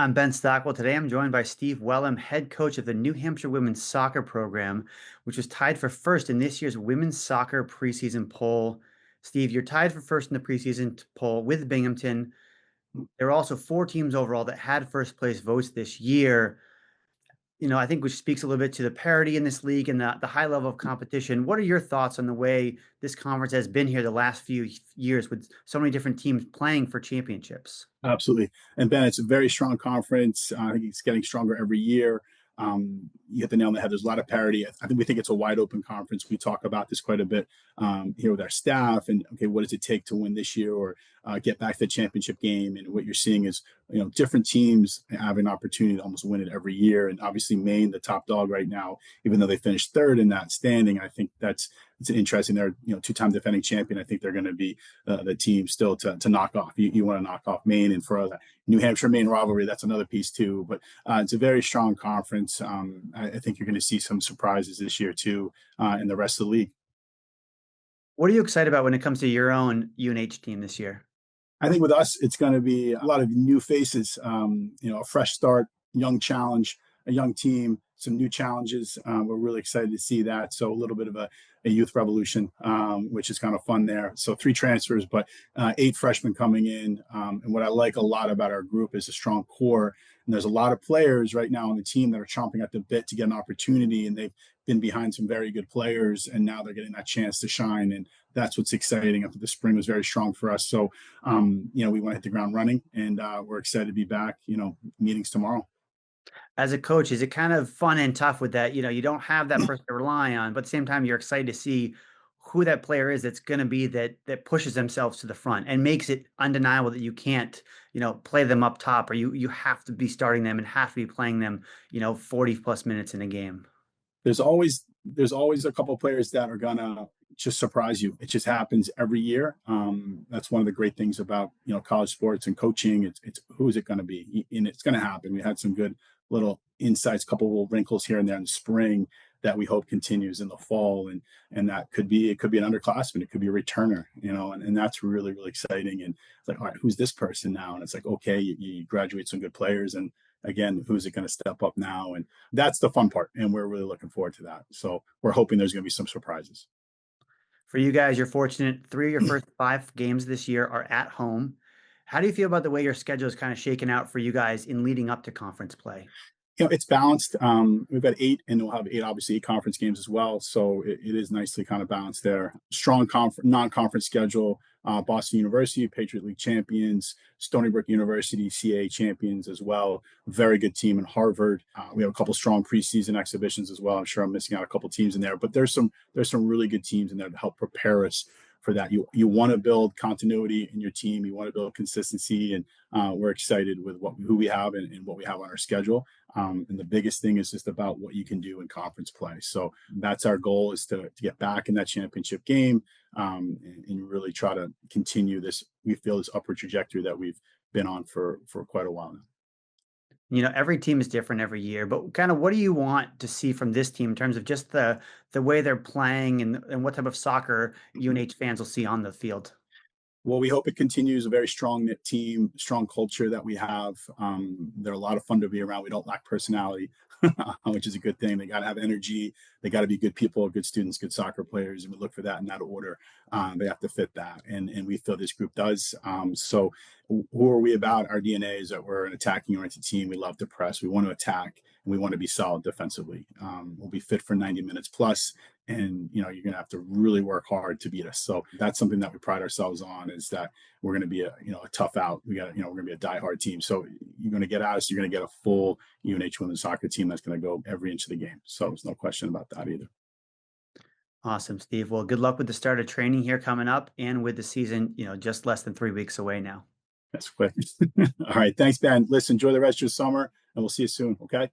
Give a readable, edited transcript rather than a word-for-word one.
I'm Ben Stockwell. Today I'm joined by Steve Welham, head coach of the New Hampshire women's soccer program, which was tied for first in this year's women's soccer preseason poll. Steve, you're tied for first in the preseason poll with Binghamton. There are also four teams overall that had first place votes this year. I think which speaks a little bit to the parity in this league and the high level of competition. What are your thoughts on the way this conference has been here the last few years with so many different teams playing for championships? Absolutely. And Ben, it's a very strong conference. I think it's getting stronger every year. You hit the nail on the head. There's a lot of parity. I think we think it's a wide open conference. We talk about this quite a bit here with our staff. And okay, what does it take to win this year or get back to the championship game? And what you're seeing is, different teams have an opportunity to almost win it every year. And obviously, Maine, the top dog right now, even though they finished third in that standing, I think it's an interesting. They're two-time defending champion. I think they're going to be the team still to knock off. You want to knock off Maine, and for the New Hampshire Maine rivalry, that's another piece too. But it's a very strong conference. I think you're going to see some surprises this year too in the rest of the league. What are you excited about when it comes to your own UNH team this year? I think with us, it's going to be a lot of new faces. A fresh start, young challenge, a young team, some new challenges. We're really excited to see that. So a little bit of a youth revolution, which is kind of fun there. So 3 transfers, but 8 freshmen coming in. And what I like a lot about our group is a strong core. And there's a lot of players right now on the team that are chomping at the bit to get an opportunity. And they've been behind some very good players, and now they're getting that chance to shine. And that's what's exciting. After the spring was very strong for us. So, we want to hit the ground running, and we're excited to be back, meetings tomorrow. As a coach, is it kind of fun and tough with that? You don't have that person to rely on, but at the same time, you're excited to see who that player is that's going to be that pushes themselves to the front and makes it undeniable that you can't, play them up top, or you have to be starting them and have to be playing them, 40 plus minutes in a game. There's always a couple of players that are gonna just surprise you. It just happens every year. That's one of the great things about college sports and coaching. It's who is it going to be, and it's going to happen. We had some good little insights, couple of little wrinkles here and there in the spring that we hope continues in the fall, and that it could be an underclassman, it could be a returner, and that's really really exciting. And it's like, all right, who's this person now? And it's like, okay, you graduate some good players, and again, who's it going to step up now? And that's the fun part, and we're really looking forward to that. So we're hoping there's going to be some surprises. For you guys, you're fortunate. 3 of your first 5 games this year are at home. How do you feel about the way your schedule is kind of shaken out for you guys in leading up to conference play? It's balanced. We've got 8, and we'll have 8, obviously 8 conference games as well. So it is nicely kind of balanced there. Strong non-conference schedule. Boston University, Patriot League champions, Stony Brook University, CAA champions as well. Very good team in Harvard. We have a couple strong preseason exhibitions as well. I'm sure I'm missing out a couple teams in there, but there's some really good teams in there to help prepare us for that. You want to build continuity in your team. You want to build consistency, and we're excited with who we have and what we have on our schedule. And the biggest thing is just about what you can do in conference play. So that's our goal, is to get back in that championship game, and really try to continue this. We feel this upward trajectory that we've been on for quite a while now. Every team is different every year, but kind of what do you want to see from this team in terms of just the way they're playing and what type of soccer UNH fans will see on the field? Well, we hope it continues. A very strong knit team, strong culture that we have. They're a lot of fun to be around. We don't lack personality, which is a good thing. They got to have energy. They got to be good people, good students, good soccer players, and we look for that in that order. They have to fit that, and we feel this group does. So, who are we about? Our DNA is that we're an attacking-oriented team. We love to press. We want to attack, and we want to be solid defensively. We'll be fit for 90 minutes plus, and you're going to have to really work hard to beat us. So that's something that we pride ourselves on, is that we're going to be a tough out. We're going to be a diehard team. So you're going to get at us. You're going to get a full UNH women's soccer team that's going to go every inch of the game. So there's no question about that either. Awesome, Steve. Well, good luck with the start of training here coming up and with the season, just less than 3 weeks away now. That's quick. All right. Thanks, Ben. Listen, enjoy the rest of your summer, and we'll see you soon. Okay.